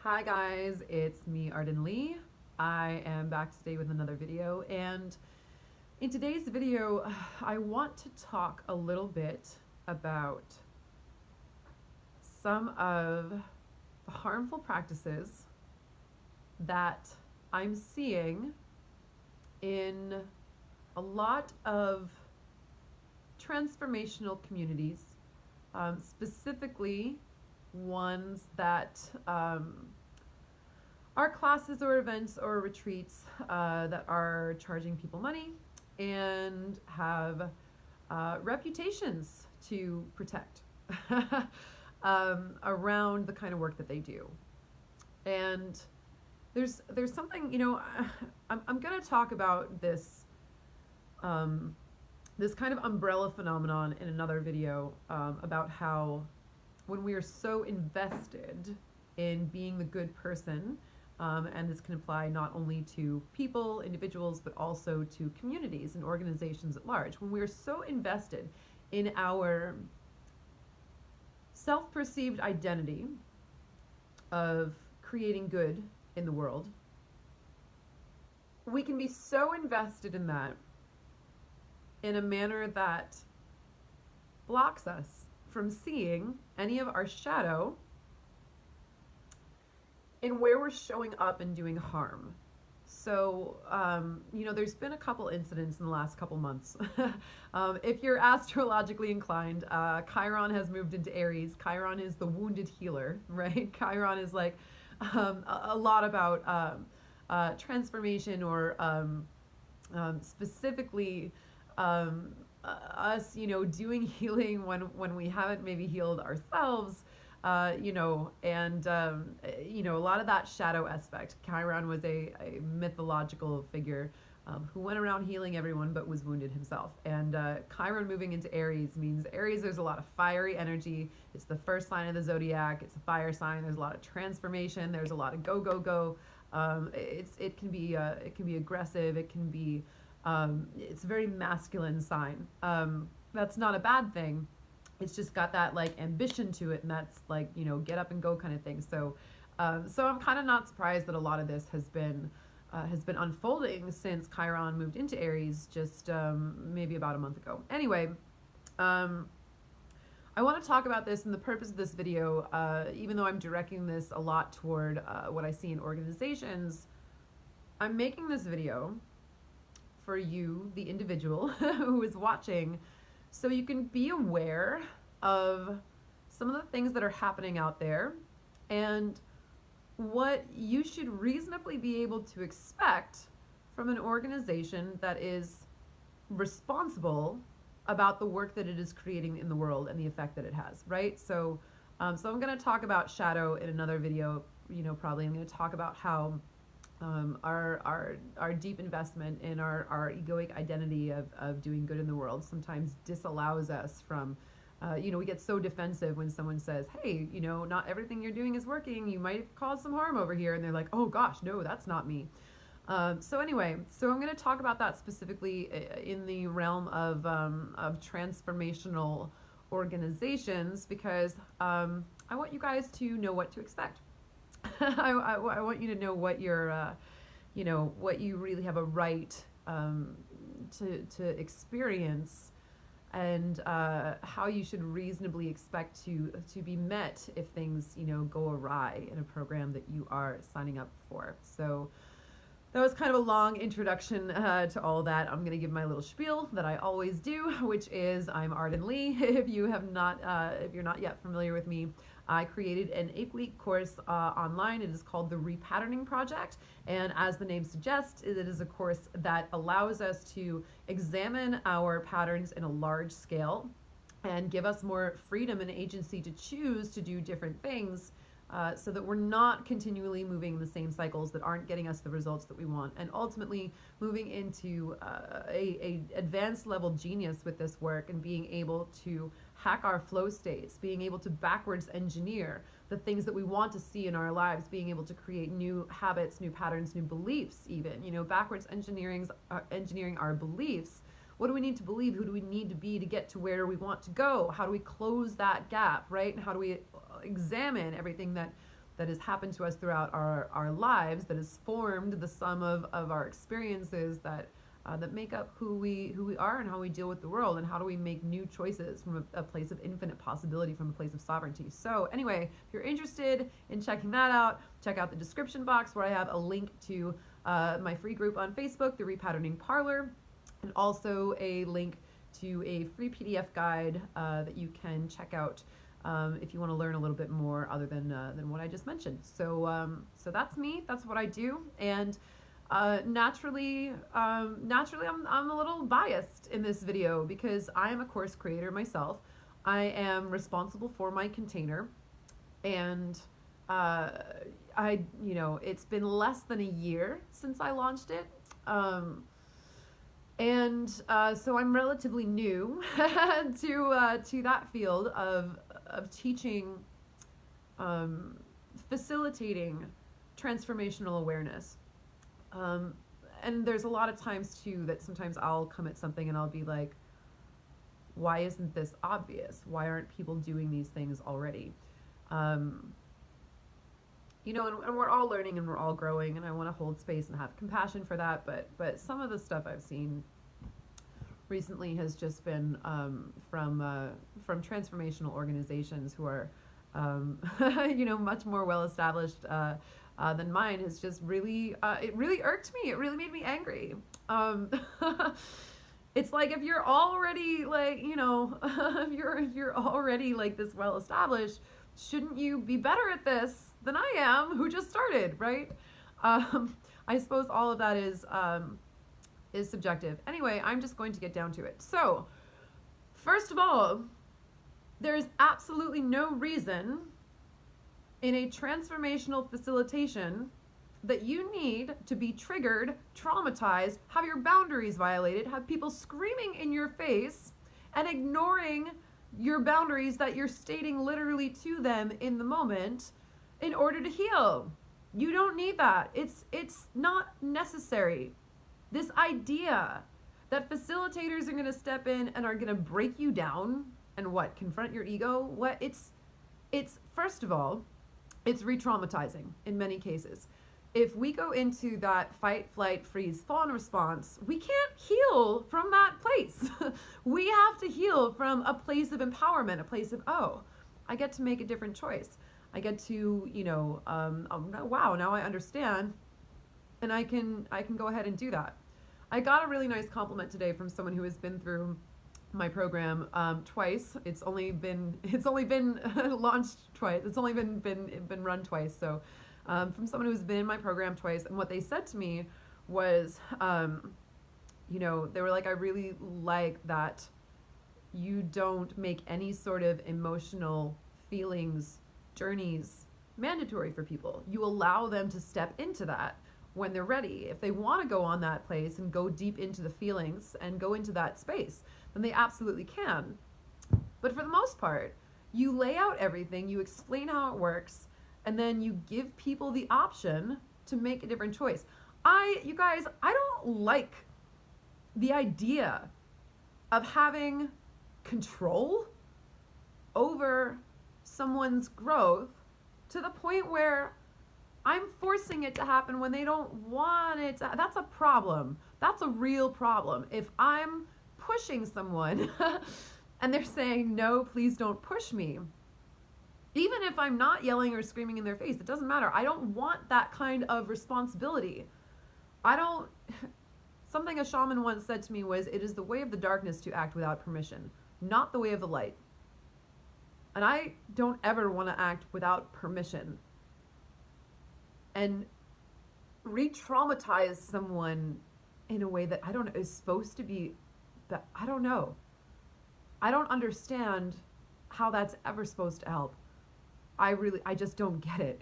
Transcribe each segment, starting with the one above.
Hi guys, it's me, Arden Lee. I am back today with another video, and in today's video, I want to talk a little bit about some of the harmful practices that I'm seeing in a lot of transformational communities, specifically ones that are classes or events or retreats that are charging people money and have reputations to protect around the kind of work that they do. And there's something, I'm going to talk about this this kind of umbrella phenomenon in another video, about how when we are so invested in being the good person, and this can apply not only to people, individuals, but also to communities and organizations at large. When we are so invested in our self-perceived identity of creating good in the world, we can be so invested in that in a manner that blocks us from seeing any of our shadow in where we're showing up and doing harm. So, there's been a couple incidents in the last couple months. If you're astrologically inclined, Chiron has moved into Aries. Chiron is the wounded healer, right? Chiron is like a lot about transformation, or specifically us, doing healing when we haven't maybe healed ourselves. And a lot of that shadow aspect. Chiron was a mythological figure who went around healing everyone but was wounded himself. And Chiron moving into Aries means Aries, there's a lot of fiery energy. It's the first sign of the zodiac. It's a fire sign. There's a lot of transformation. There's a lot of go, go, go. It can be aggressive. It can be, it's a very masculine sign. That's not a bad thing. It's just got that like ambition to it, and that's like, get up and go kind of thing. So I'm kind of not surprised that a lot of this has been unfolding since Chiron moved into Aries just maybe about a month ago. Anyway, I want to talk about this, and the purpose of this video, even though I'm directing this a lot toward what I see in organizations, I'm making this video for you, the individual who is watching, so you can be aware of some of the things that are happening out there and what you should reasonably be able to expect from an organization that is responsible about the work that it is creating in the world and the effect that it has, right? So I'm going to talk about shadow in another video. Probably I'm going to talk about how our deep investment in our egoic identity of doing good in the world sometimes disallows us from, we get so defensive when someone says, hey, not everything you're doing is working. You might cause some harm over here. And they're like, oh gosh, no, that's not me. So I'm going to talk about that specifically in the realm of transformational organizations, because I want you guys to know what to expect. I want you to know what you're, what you really have a right to experience, and how you should reasonably expect to be met if things, go awry in a program that you are signing up for. So that was kind of a long introduction to all that. I'm going to give my little spiel that I always do, which is I'm Arden Lee. If you're not yet familiar with me, I created an 8-week course online. It is called the Repatterning Project, and as the name suggests, it is a course that allows us to examine our patterns in a large scale and give us more freedom and agency to choose to do different things, so that we're not continually moving in the same cycles that aren't getting us the results that we want, and ultimately moving into a advanced level genius with this work, and being able to hack our flow states, being able to backwards engineer the things that we want to see in our lives, being able to create new habits, new patterns, new beliefs, even, backwards engineering our beliefs. What do we need to believe? Who do we need to be to get to where we want to go? How do we close that gap, right? And how do we examine everything that that has happened to us throughout our lives, that has formed the sum of our experiences that make up who we are and how we deal with the world, and how do we make new choices from a place of infinite possibility, from a place of sovereignty. So anyway, if you're interested in checking that out, check out the description box where I have a link to my free group on Facebook, the Repatterning Parlor, and also a link to a free PDF guide that you can check out if you want to learn a little bit more other than what I just mentioned. So so that's me. That's what I do. And naturally, I'm a little biased in this video because I am a course creator myself. I am responsible for my container, and it's been less than a year since I launched it. So I'm relatively new to that field of teaching, facilitating transformational awareness. And there's a lot of times too that sometimes I'll come at something and I'll be like, why isn't this obvious? Why aren't people doing these things already? And we're all learning and we're all growing, and I want to hold space and have compassion for that. But some of the stuff I've seen recently has just been from transformational organizations who are much more well established than mine. Has just really it really irked me. It really made me angry. It's like, if you're already like, if you're already like this well established, shouldn't you be better at this than I am, who just started, right? I suppose all of that is subjective. Anyway, I'm just going to get down to it. So, first of all, there's absolutely no reason in a transformational facilitation that you need to be triggered, traumatized, have your boundaries violated, have people screaming in your face and ignoring your boundaries that you're stating literally to them in the moment in order to heal. You don't need that. It's not necessary. This idea that facilitators are going to step in and are going to break you down and confront your ego, it's first of all, it's re-traumatizing in many cases. If we go into that fight, flight, freeze, fawn response, we can't heal from that place. We have to heal from a place of empowerment, a place of, oh, I get to make a different choice. I get to, wow, now I understand, and I can go ahead and do that. I got a really nice compliment today from someone who has been through my program twice. It's only been launched twice. It's only been run twice. So from someone who's been in my program twice, and what they said to me was, they were like, I really like that you don't make any sort of emotional feelings journeys mandatory for people. You allow them to step into that when they're ready. If they want to go on that place and go deep into the feelings and go into that space, then they absolutely can. But for the most part, you lay out everything, you explain how it works, and then you give people the option to make a different choice. You guys, I don't like the idea of having control over someone's growth to the point where I'm forcing it to happen when they don't want it to. That's a problem. That's a real problem. If I'm pushing someone and they're saying, no, please don't push me, even if I'm not yelling or screaming in their face, it doesn't matter. I don't want that kind of responsibility. Something a shaman once said to me was, it is the way of the darkness to act without permission, not the way of the light. And I don't ever want to act without permission and re-traumatize someone in a way that I don't know is supposed to be, that I don't know. I don't understand how that's ever supposed to help. I just don't get it.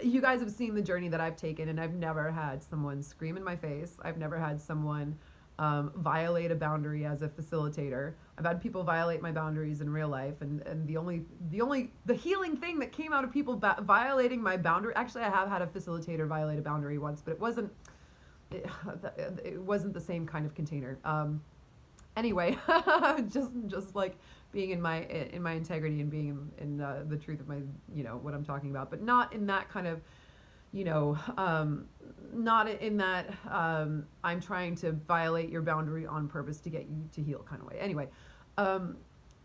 You guys have seen the journey that I've taken, and I've never had someone scream in my face. I've never had someone violate a boundary as a facilitator. I've had people violate my boundaries in real life, and the healing thing that came out of people violating my boundary. Actually, I have had a facilitator violate a boundary once, but it wasn't the same kind of container. Anyway, just like being in my integrity and being in the truth of my, what I'm talking about, but not in that kind of, not in that I'm trying to violate your boundary on purpose to get you to heal kind of way. Anyway,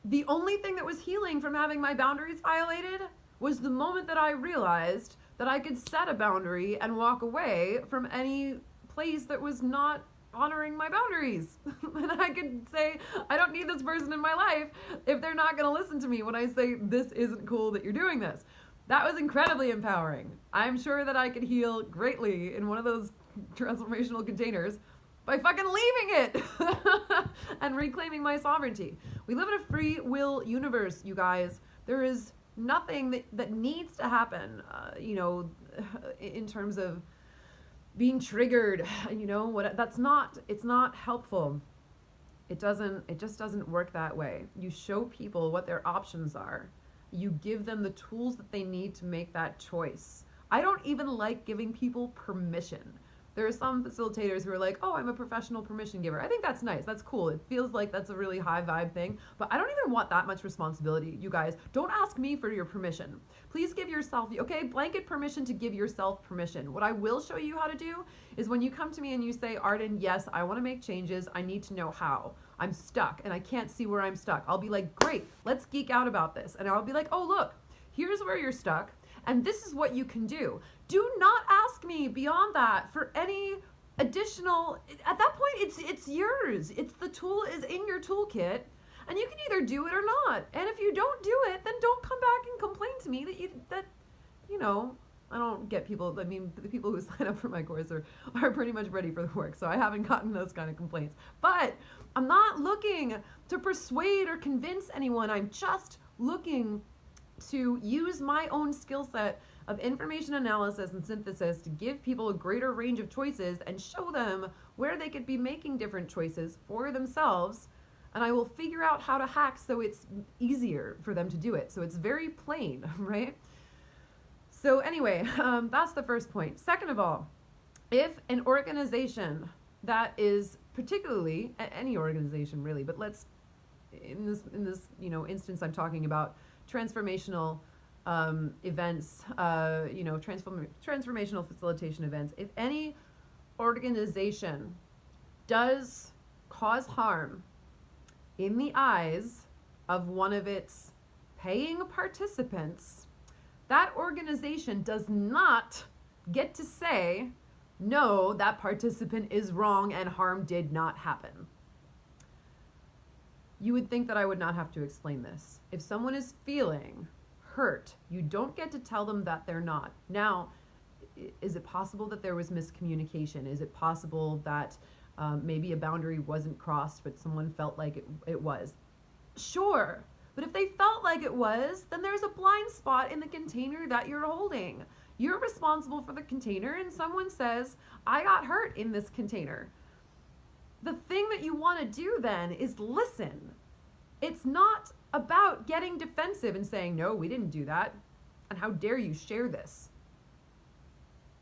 the only thing that was healing from having my boundaries violated was the moment that I realized that I could set a boundary and walk away from any place that was not honoring my boundaries. And I could say, I don't need this person in my life if they're not going to listen to me when I say, this isn't cool that you're doing this. That was incredibly empowering. I'm sure that I could heal greatly in one of those transformational containers by fucking leaving it and reclaiming my sovereignty. We live in a free will universe, you guys. There is nothing that needs to happen, in terms of being triggered, it's not helpful. It just doesn't work that way. You show people what their options are. You give them the tools that they need to make that choice. I don't even like giving people permission. There are some facilitators who are like, oh, I'm a professional permission giver. I think that's nice. That's cool. It feels like that's a really high vibe thing. But I don't even want that much responsibility, you guys. Don't ask me for your permission. Please give yourself, blanket permission to give yourself permission. What I will show you how to do is when you come to me and you say, Arden, yes, I want to make changes. I need to know how. I'm stuck and I can't see where I'm stuck. I'll be like, great, let's geek out about this. And I'll be like, oh, look, here's where you're stuck. And this is what you can do. Do not ask me beyond that for any additional, at that point, it's yours. It's the tool is in your toolkit and you can either do it or not. And if you don't do it, then don't come back and complain to me that I don't get people, I mean, the people who sign up for my course are pretty much ready for the work. So I haven't gotten those kind of complaints. But I'm not looking to persuade or convince anyone. I'm just looking to use my own skill set of information analysis and synthesis to give people a greater range of choices and show them where they could be making different choices for themselves. And I will figure out how to hack so it's easier for them to do it. So it's very plain, right? So anyway, that's the first point. Second of all, if an organization that is particularly, any organization really, but let's, in this instance I'm talking about transformational events, transformational facilitation events. If any organization does cause harm in the eyes of one of its paying participants, that organization does not get to say, no, that participant is wrong and harm did not happen. You would think that I would not have to explain this. If someone is feeling hurt, you don't get to tell them that they're not. Now, is it possible that there was miscommunication? Is it possible that maybe a boundary wasn't crossed, but someone felt like it was? Sure. But if they felt like it was, then there's a blind spot in the container that you're holding. You're responsible for the container, and someone says, I got hurt in this container. The thing that you want to do then is listen. It's not about getting defensive and saying, no, we didn't do that. And how dare you share this?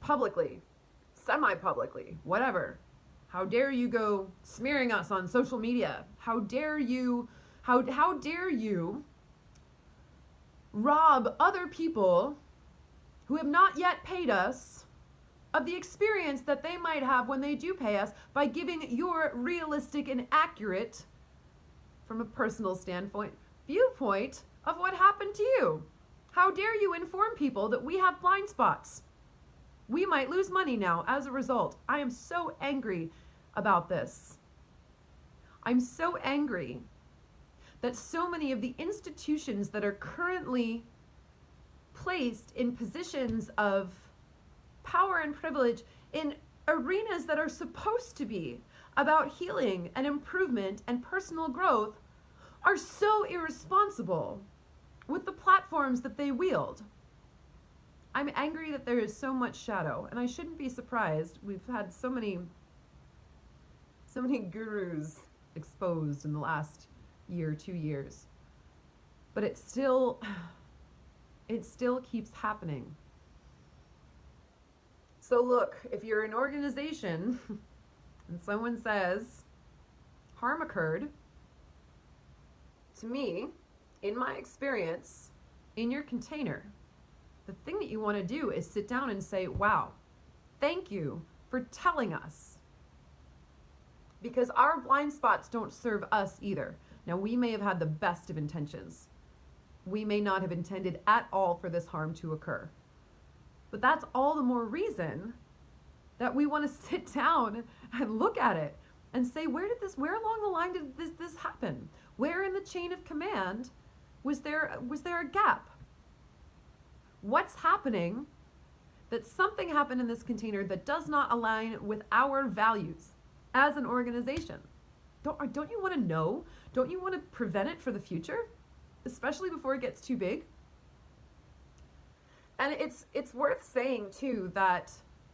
Publicly, semi-publicly, whatever. How dare you go smearing us on social media? How dare you rob other people who have not yet paid us of the experience that they might have when they do pay us by giving your realistic and accurate, from a personal standpoint, viewpoint of what happened to you? How dare you inform people that we have blind spots? We might lose money now as a result. I am so angry about this. I'm so angry that so many of the institutions that are currently placed in positions of power and privilege in arenas that are supposed to be about healing and improvement and personal growth are so irresponsible with the platforms that they wield. I'm angry that there is so much shadow, and I shouldn't be surprised. We've had so many gurus exposed in the last year, 2 years. But it still keeps happening. So look, if you're an organization and someone says harm occurred, to me, in my experience, in your container, the thing that you want to do is sit down and say, wow, thank you for telling us. Because our blind spots don't serve us either. Now, we may have had the best of intentions. We may not have intended at all for this harm to occur. But that's all the more reason that we want to sit down and look at it and say, where along the line did this happen? Where in the chain of command was there a gap? What's happening that something happened in this container that does not align with our values as an organization? Don't you want to know? Don't you want to prevent it for the future? Especially before it gets too big? And it's worth saying too that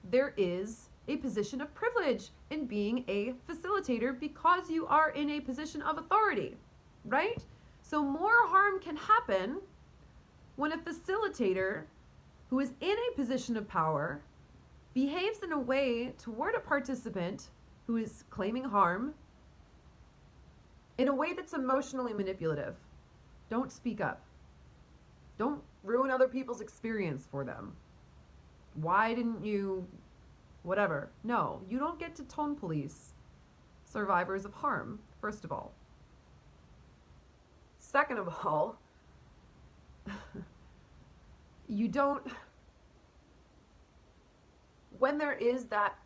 there is a position of privilege in being a facilitator because you are in a position of authority, right? So more harm can happen when a facilitator who is in a position of power behaves in a way toward a participant who is claiming harm in a way that's emotionally manipulative. Don't speak up. Don't ruin other people's experience for them. Why didn't you, whatever. No, you don't get to tone police survivors of harm, first of all. Second of all, you don't, when there is that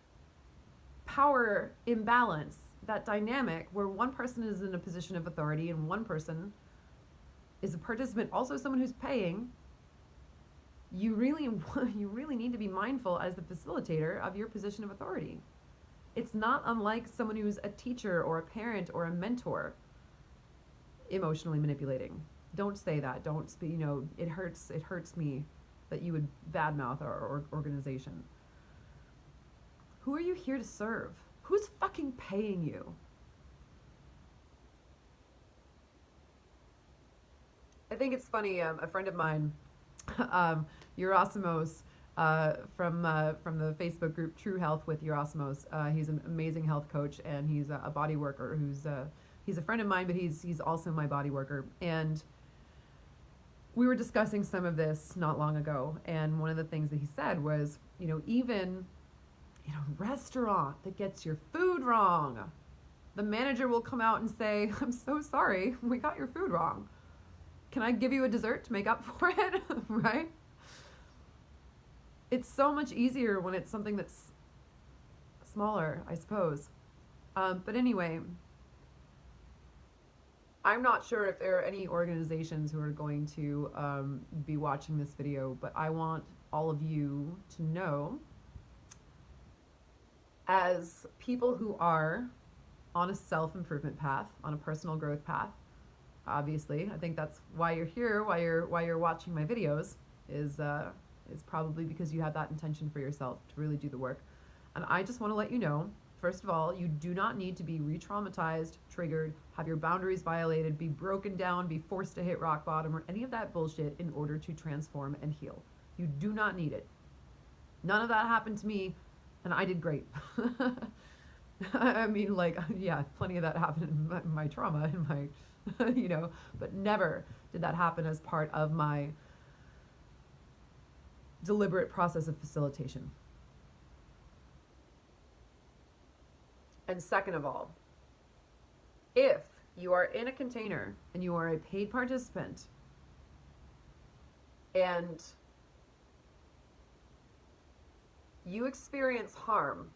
power imbalance, that dynamic where one person is in a position of authority and one person is a participant, also someone who's paying, you really need to be mindful as the facilitator of your position of authority. It's not unlike someone who's a teacher or a parent or a mentor emotionally manipulating. Don't say that. Don't speak, it hurts me that you would badmouth our organization. Who are you here to serve? Who's fucking paying you? I think it's funny, a friend of mine, Yerasimos, from the Facebook group True Health with Yerasimos. He's an amazing health coach, and he's a body worker he's a friend of mine, but he's also my body worker. And we were discussing some of this not long ago, and one of the things that he said was, even restaurant that gets your food wrong, the manager will come out and say, I'm so sorry, we got your food wrong. Can I give you a dessert to make up for it? Right? It's so much easier when it's something that's smaller, I suppose. But anyway, I'm not sure if there are any organizations who are going to be watching this video, but I want all of you to know, as people who are on a self-improvement path, on a personal growth path, obviously, I think that's why you're here, why you're watching my videos, is probably because you have that intention for yourself to really do the work. And I just want to let you know, first of all, you do not need to be re-traumatized, triggered, have your boundaries violated, be broken down, be forced to hit rock bottom, or any of that bullshit in order to transform and heal. You do not need it. None of that happened to me, and I did great. I mean, plenty of that happened in my trauma, in my, but never did that happen as part of my deliberate process of facilitation. And second of all, if you are in a container and you are a paid participant and you experience harm,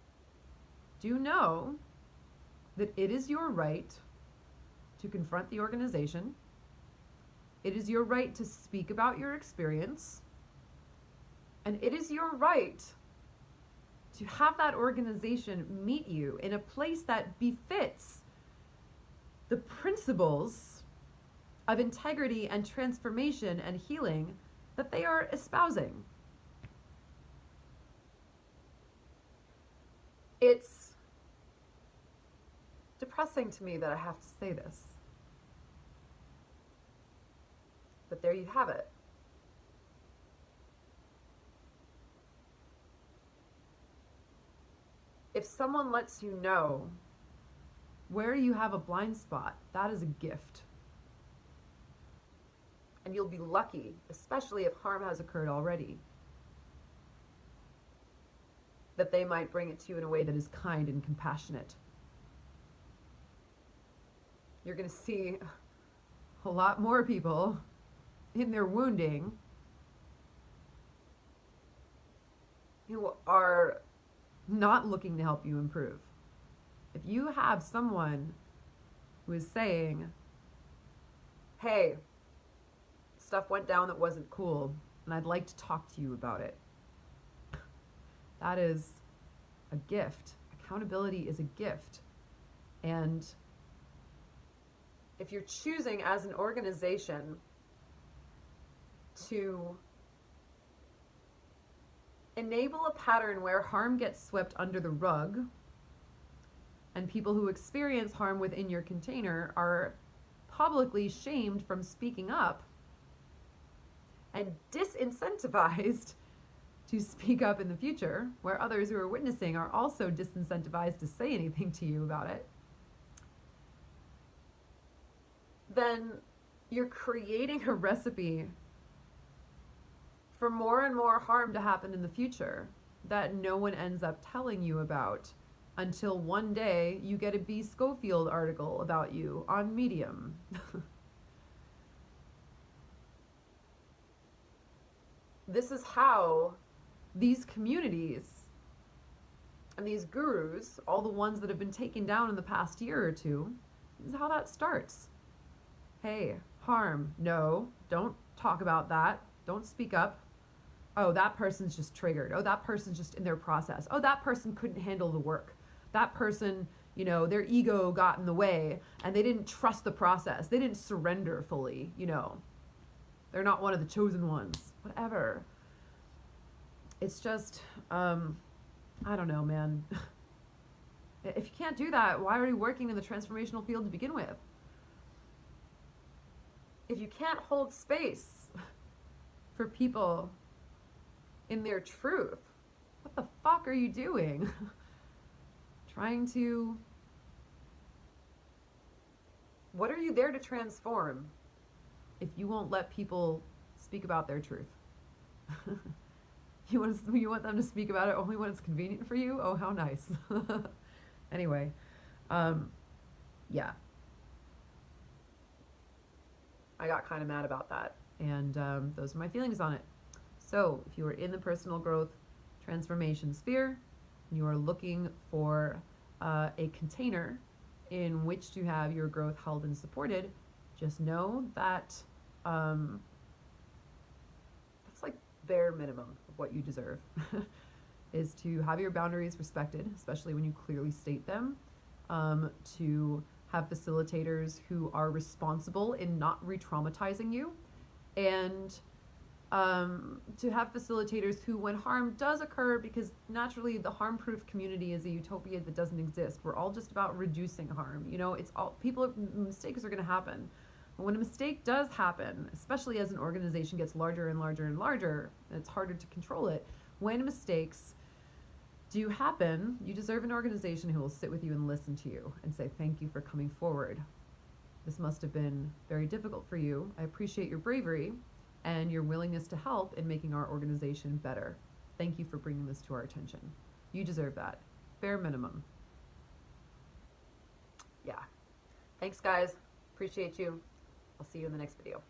do know that it is your right to confront the organization. It is your right to speak about your experience. And it is your right to have that organization meet you in a place that befits the principles of integrity and transformation and healing that they are espousing. It's depressing to me that I have to say this, but there you have it. If someone lets you know where you have a blind spot, that is a gift. And you'll be lucky, especially if harm has occurred already, that they might bring it to you in a way that is kind and compassionate. You're going to see a lot more people in their wounding who are not looking to help you improve. If you have someone who is saying, hey, stuff went down that wasn't cool, and I'd like to talk to you about it, that is a gift. Accountability is a gift. And if you're choosing as an organization to enable a pattern where harm gets swept under the rug and people who experience harm within your container are publicly shamed from speaking up and disincentivized to speak up in the future, where others who are witnessing are also disincentivized to say anything to you about it, then you're creating a recipe for more and more harm to happen in the future that no one ends up telling you about until one day you get a B. Schofield article about you on Medium. This is how these communities and these gurus, all the ones that have been taken down in the past year or two, this is how that starts. Hey, harm, no, don't talk about that. Don't speak up. Oh, that person's just triggered. Oh, that person's just in their process. Oh, that person couldn't handle the work. That person, their ego got in the way and they didn't trust the process. They didn't surrender fully, They're not one of the chosen ones. Whatever. It's just, I don't know, man. If you can't do that, why are you working in the transformational field to begin with? If you can't hold space for people in their truth, what the fuck are you doing? What are you there to transform if you won't let people speak about their truth? You want them to speak about it only when it's convenient for you? Oh, how nice. Anyway, yeah. I got kind of mad about that. And those are my feelings on it. So if you are in the personal growth transformation sphere, you are looking for a container in which to have your growth held and supported, just know that that's like bare minimum of what you deserve, is to have your boundaries respected, especially when you clearly state them, to have facilitators who are responsible in not re-traumatizing you, and to have facilitators who, when harm does occur, because naturally the harm-proof community is a utopia that doesn't exist. We're all just about reducing harm. It's all mistakes are going to happen. But when a mistake does happen, especially as an organization gets larger and larger and larger, and it's harder to control it, when mistakes do happen, you deserve an organization who will sit with you and listen to you and say, thank you for coming forward. This must have been very difficult for you. I appreciate your bravery and your willingness to help in making our organization better. Thank you for bringing this to our attention. You deserve that. Bare minimum. Yeah. Thanks, guys. Appreciate you. I'll see you in the next video.